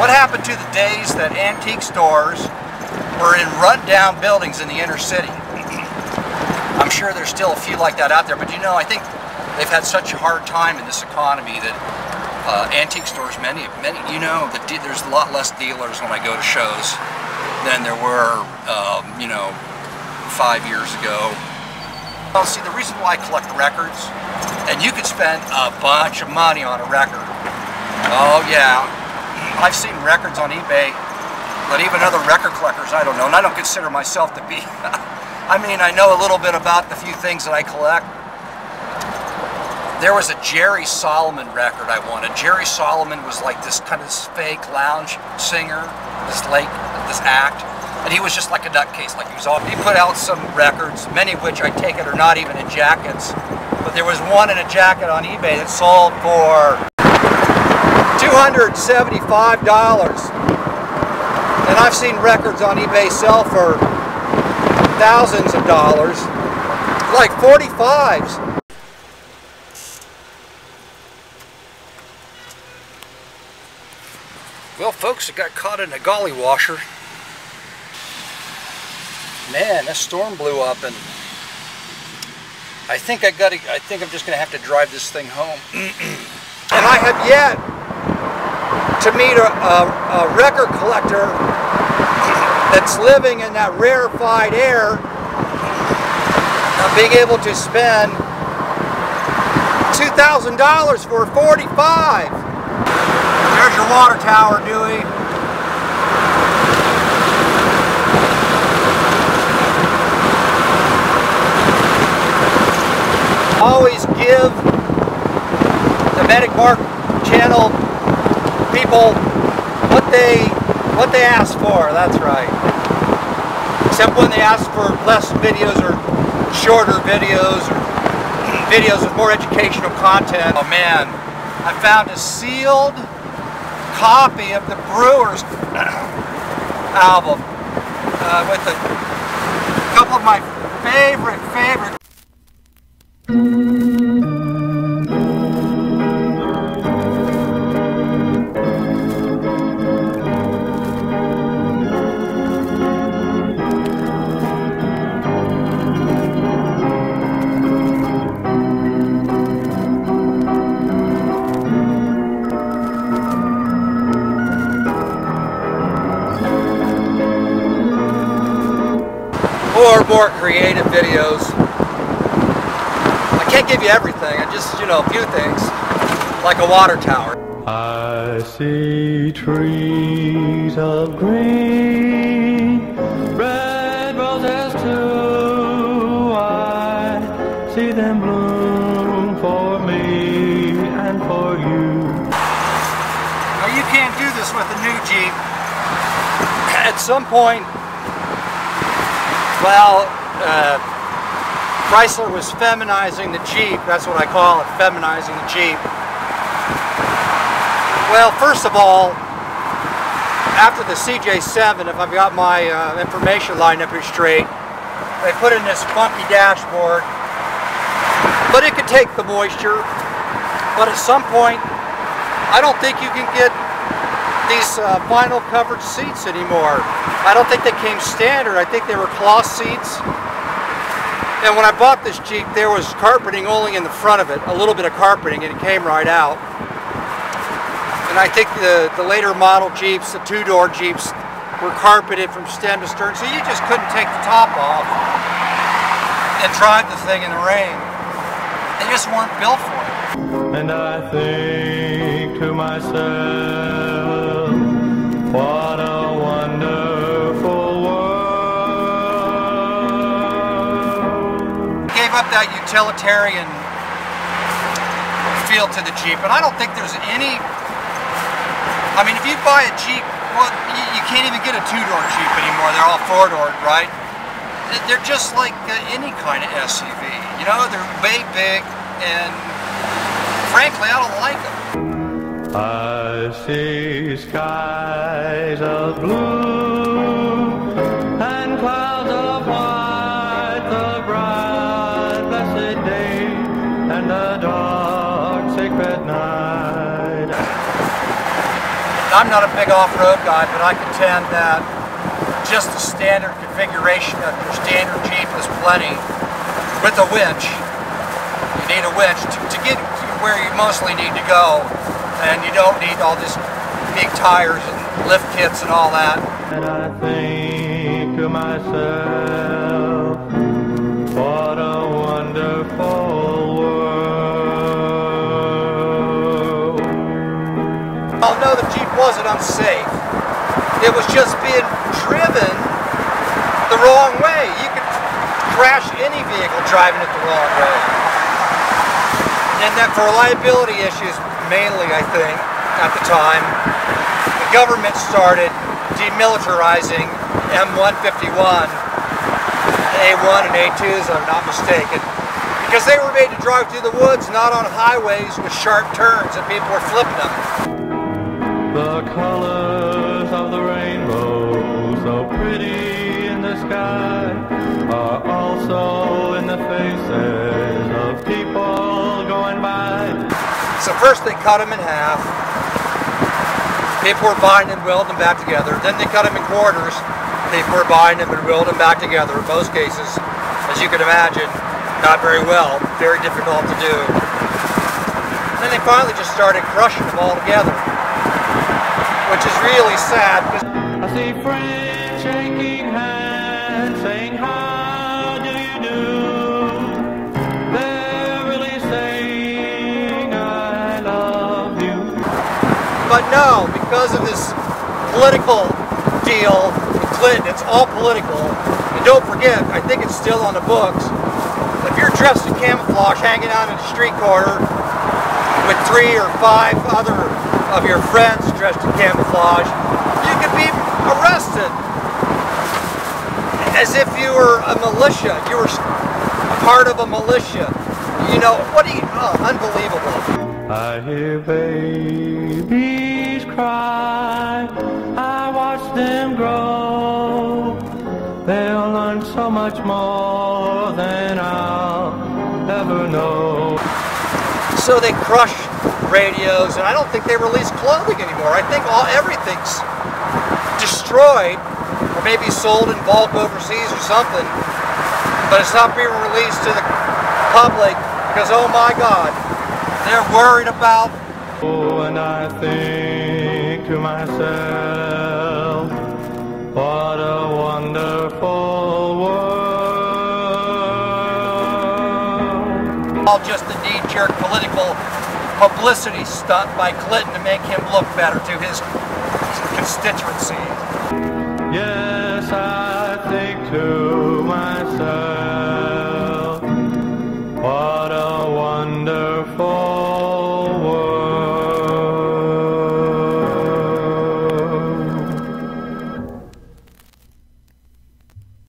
What happened to the days that antique stores were in run-down buildings in the inner city? I'm sure there's still a few like that out there, but you know, I think they've had such a hard time in this economy that antique stores, many, you know, there's a lot less dealers when I go to shows than there were, you know, 5 years ago. Well, see, the reason why I collect records, and you could spend a bunch of money on a record. Oh yeah, I've seen records on eBay, but even other record collectors, I don't know, and I don't consider myself to be, I mean, I know a little bit about the few things that I collect. There was a Jerry Solomon record I wanted. Jerry Solomon was like this kind of fake lounge singer, this act, and he was just like a nutcase. Like he put out some records, many of which I take it are not even in jackets, but there was one in a jacket on eBay that sold for $275, and I've seen records on eBay sell for thousands of dollars, like 45s. Well, folks, I got caught in a golly washer. Man, this storm blew up, and I think I'm just gonna have to drive this thing home. And I have yet to meet a record collector that's living in that rarefied air of being able to spend $2,000 for a 45. There's your water tower, Dewey. Always give the Manic channel people what they ask for. That's right. Except when they ask for less videos or shorter videos or videos with more educational content. Oh man, I found a sealed copy of the Brewers album with a couple of my favorite or more creative videos. I can't give you everything, I just, you know, a few things, like a water tower. I see trees of green, red roses too. I see them bloom for me and for you. Now you can't do this with a new Jeep. At some point, well, Chrysler was feminizing the Jeep. That's what I call it, feminizing the Jeep. Well, first of all, after the CJ7, if I've got my information lined up here straight, they put in this funky dashboard, but it could take the moisture. But at some point, I don't think you can get these vinyl covered seats anymore. I don't think they came standard. I think they were cloth seats. And when I bought this Jeep, there was carpeting only in the front of it, a little bit of carpeting, and it came right out. And I think the later model Jeeps, the two-door Jeeps, were carpeted from stem to stern, so you just couldn't take the top off and drive the thing in the rain. They just weren't built for it. And I think to myself, what a wonderful world. Gave up that utilitarian feel to the Jeep, and I don't think there's any, I mean, if you buy a Jeep, well, you can't even get a two-door Jeep anymore. They're all four-door, right? They're just like any kind of SUV. You know, they're way big, and frankly, I don't like them. I see skies of blue and clouds of white, the bright blessed day and the dark sacred night. I'm not a big off-road guy, but I contend that just the standard configuration of your standard Jeep is plenty. With a winch, you need a winch to get to where you mostly need to go, and you don't need all this big tires and lift kits and all that. And I think to myself, what a wonderful world. Although the Jeep wasn't unsafe, it was just being driven the wrong way. You could crash any vehicle driving it the wrong way. And that for reliability issues, mainly I think, at the time, the government started demilitarizing M151, A1 and A2s, if I'm not mistaken, because they were made to drive through the woods, not on highways with sharp turns and people were flipping them. The colors of the rainbow, so pretty in the sky, are also in the faces of people going by. So first they cut them in half. People were buying and welding them back together. Then they cut them in quarters. People were buying them and welding them back together. In most cases, as you can imagine, not very well, very difficult to do. And then they finally just started crushing them all together, which is really sad. I see friends shaking hands, saying, how do you do? They're really saying, I love you. But no, because of this political deal with Clinton, it's all political. And don't forget, I think it's still on the books, if you're dressed in camouflage hanging out in a street corner with 3 or 5 other of your friends dressed in camouflage, you could be arrested as if you were a militia. You were part of a militia. You know, what do you, unbelievable. I hear babies cry, I watch them grow. They'll learn so much more than I'll ever know. So they crush radios, and I don't think they release clothing anymore. I think everything's destroyed, or maybe sold in bulk overseas or something. But it's not being released to the public because, oh my God, they're worried about. Oh, and I think to myself, what a wonderful world. All just a knee-jerk political publicity stunt by Clinton to make him look better to his constituency. Yes, I think too.